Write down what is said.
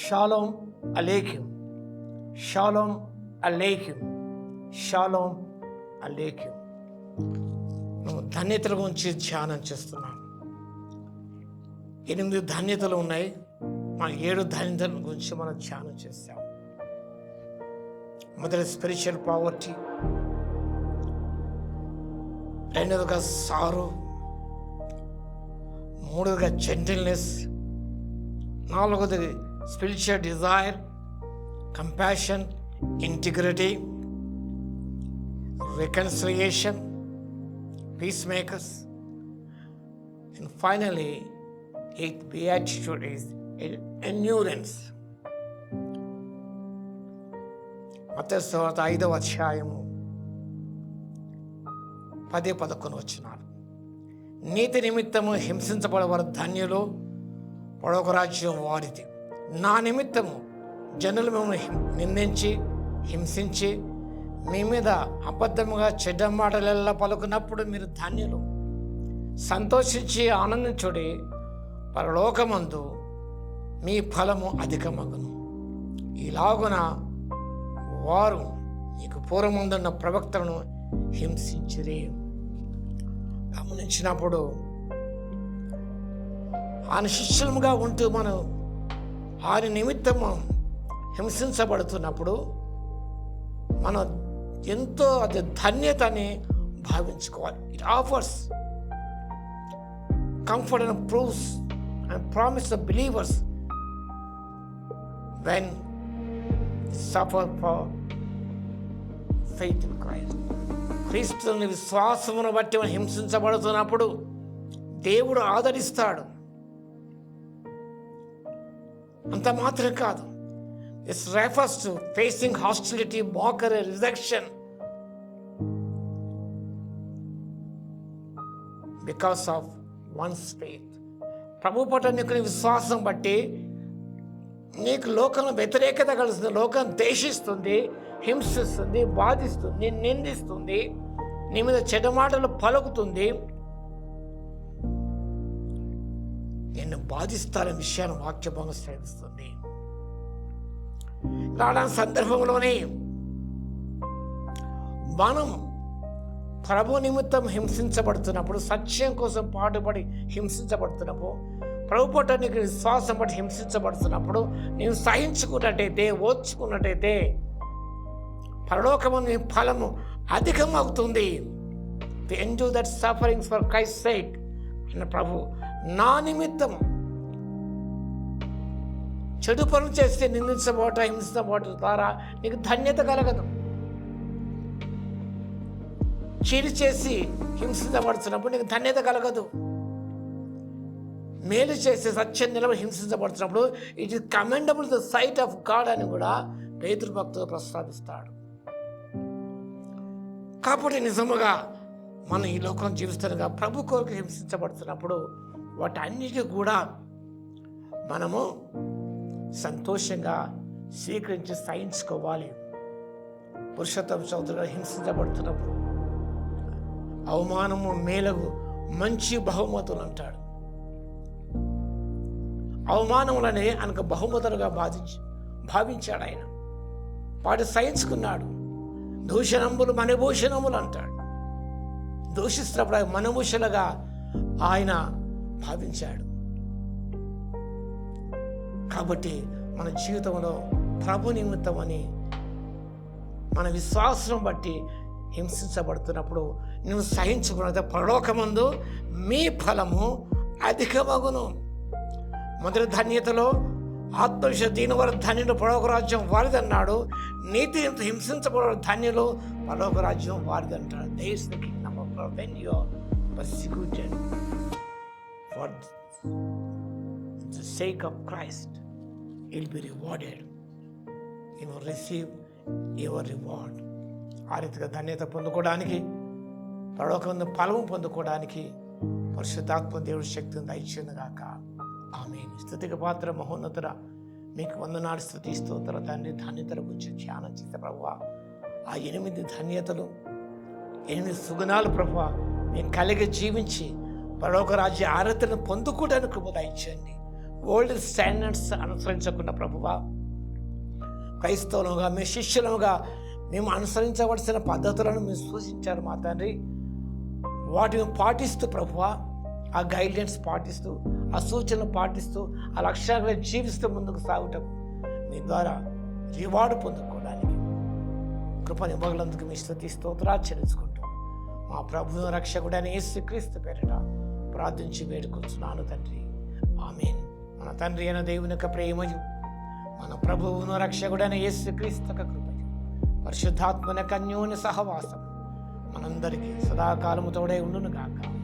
Shalom అలేఖ్యం, షాలోమ్ అలేఖ్యం, షాలోమ్ అలేఖ్యం. నువ్వు ధన్యతల గురించి ధ్యానం చేస్తున్నాను. 8 ధన్యతలు ఉన్నాయి. మన 7 ధన్యతల గురించి మనం ధ్యానం చేస్తాం. మొదటి స్పిరిచువల్ పావర్టీ, రెండవదిగా సారో, మూడవదిగా జెంటిల్నెస్, నాలుగవది spiritual desire, compassion, integrity, reconciliation, peacemakers, and finally 8th beatitude is endurance. మత్తయి సువార్త 5వ అధ్యాయము 10-11 వచనాలు. నీతి నిమిత్తము హింసించబడవారు ధన్యులు, పరలోక రాజ్యం వారిది. నా నిమిత్తము జనులు మిమ్మల్ని నిందించి హింసించి మీ మీద అబద్ధముగా చెడ్డ మాటలెల్లా పలుకున్నప్పుడు మీరు ధన్యులు. సంతోషించి ఆనందించుడి, పరలోకమందు మీ ఫలము అధికమగును. ఇలాగున వారు మీకు పూర్వముందున్న ప్రవక్తలను హింసించిరి. గమనించినప్పుడు ఆయన శిష్యులుగా ఉంటూ మనం ఆయన నిమిత్తము హింసించబడుతున్నప్పుడు మనం ఎంతో అది ధన్యతని భావించుకోవాలి. It offers comfort and proves and promise the believers when suffer for faith in Christ. క్రీస్తుని విశ్వాసమును బట్టి మనం హింసించబడుతున్నప్పుడు దేవుడు ఆదరిస్తాడు. అంత మాత్రం కాదు, this refers to facing hostility, mockery, rejection because of one's faith. ప్రభు పట్ల నీకు విశ్వాసం బట్టి నీకు లోకంలో వ్యతిరేకత కలుస్తుంది, లోకం ద్వేషిస్తుంది, హింసిస్తుంది, బాధిస్తుంది, నిందిస్తుంది, నీ మీద చెడ్డ మాటలు పలుకుతుంది, నిన్ను బాధిస్తారనే విషయాన్ని వాక్యభంగం శ్రమిస్తుంది. రావడానికి సందర్భంలోనే మనం ప్రభు నిమిత్తం హింసించబడుతున్నప్పుడు, సత్యం కోసం పాటుపడి హింసించబడుతున్నప్పుడు, ప్రభు పట్ల నీకు విశ్వాసం పట్టి హింసించబడుతున్నప్పుడు నీవు సహించుకున్నట్టయితే, ఓర్చుకున్నట్టయితే పరలోకము నీ ఫలము అధికమవుతుంది. To endure that sufferings for Christ sake అన్న ప్రభు. నా నిమిత్తం చెడు పనులు చేస్తే నిందించబోట, హింసించబోట ద్వారా నీకు ధన్యత కలగదు. చీడి చేసి హింసించబడుతున్నప్పుడు నీకు ధన్యత కలగదు. మేలు చేసి సత్యం నిలబడి హింసించబడుతున్నప్పుడు it is commendable the sight of God అని కూడా పేతురు భక్తుడు ప్రస్తావిస్తాడు. కాబట్టి నిజముగా మనం ఈ లోకం జీవిస్తుండగా ప్రభు కొరకు హింసించబడుతున్నప్పుడు వాటన్నిటి కూడా మనము సంతోషంగా స్వీకరించి సహించుకోవాలి. పురుషోత్తమ చౌదరి గారు హింసించబడుతున్నప్పుడు అవమానము మేలకు మంచి బహుమతులు అంటాడు. అవమానములనే ఆయనకు బహుమతులుగా భావించాడు ఆయన. వాడు సహించుకున్నాడు. దూషణములు మనభూషణములు అంటాడు. దూషిస్తున్నప్పుడు ఆయన మనభూషలుగా ఆయన భావించాడు. కాబట్టి మన జీవితంలో ప్రభు నిమిత్తం అని మన విశ్వాసం బట్టి హింసించబడుతున్నప్పుడు నువ్వు సహించుకున్నది పరలోకమందు మీ ఫలము అధికమగును. మొదటి ధన్యతలో ఆత్మవిష దీనివర ధన్యులు పరలోక రాజ్యం వారిది అన్నాడు. నీతి హింసించబడే ధన్యులు పరలోక రాజ్యం వారిది అంటాడు. There is the kingdom of God. When you are persecuted for the sake of Christ, you will be rewarded. You will receive your reward. ఆ రీతిగా ధన్యత పొందుకోవడానికి, పరలోకమందు ఫలము పొందుకోవడానికి పరిశుద్ధాత్మ దేవుడి శక్తిని దయచేయును గాక. ఆమేన్. స్తుతికి పాత్ర మహోన్నతుడ, మీకు వందనాలు, స్తుతి స్తోత్ర తండ్రి. ధన్యతల గురించి ధ్యానం చేసే ప్రభువా, ఆ 8 ధన్యతలు, 8 సుగుణాలు ప్రభువా మేము కలిగి జీవించి పరలోక రాజ్య ఆరాధనను పొందుకోవడానికి కృప దయచేయండి. ఓల్డ్ స్టాండర్డ్స్ అనుసరించకుండా ప్రభువా, క్రైస్తవులుగా మీ శిష్యులుగా మేము అనుసరించవలసిన పద్ధతులను మీరు సూచించారు మా తండ్రి. వాటిని పాటిస్తూ ప్రభువా, ఆ గైడ్లైన్స్ పాటిస్తూ, ఆ సూచనలు పాటిస్తూ, ఆ లక్ష్యాలను జీవిస్తూ ముందుకు సాగుటకు మీ ద్వారా రివార్డు పొందుకోవడానికి కృపనివ్వగలందుకు మీ స్తుతి స్తోత్రాలు చెల్లించుకుంటూ మా ప్రభువు రక్షకుడైన యేసుక్రీస్తు పేరిట ప్రార్థించి వేడుకొంచున్నాను తండ్రి. ఆమేన్. మన తండ్రి అయిన దేవుని యొక్క ప్రేమయు, మన ప్రభువును రక్షకుడైన యేసుక్రీస్తు యొక్క కృపయు, పరిశుద్ధాత్మన కన్యోని సహవాసం మనందరికీ సదాకాలము తోడై ఉండును గాక.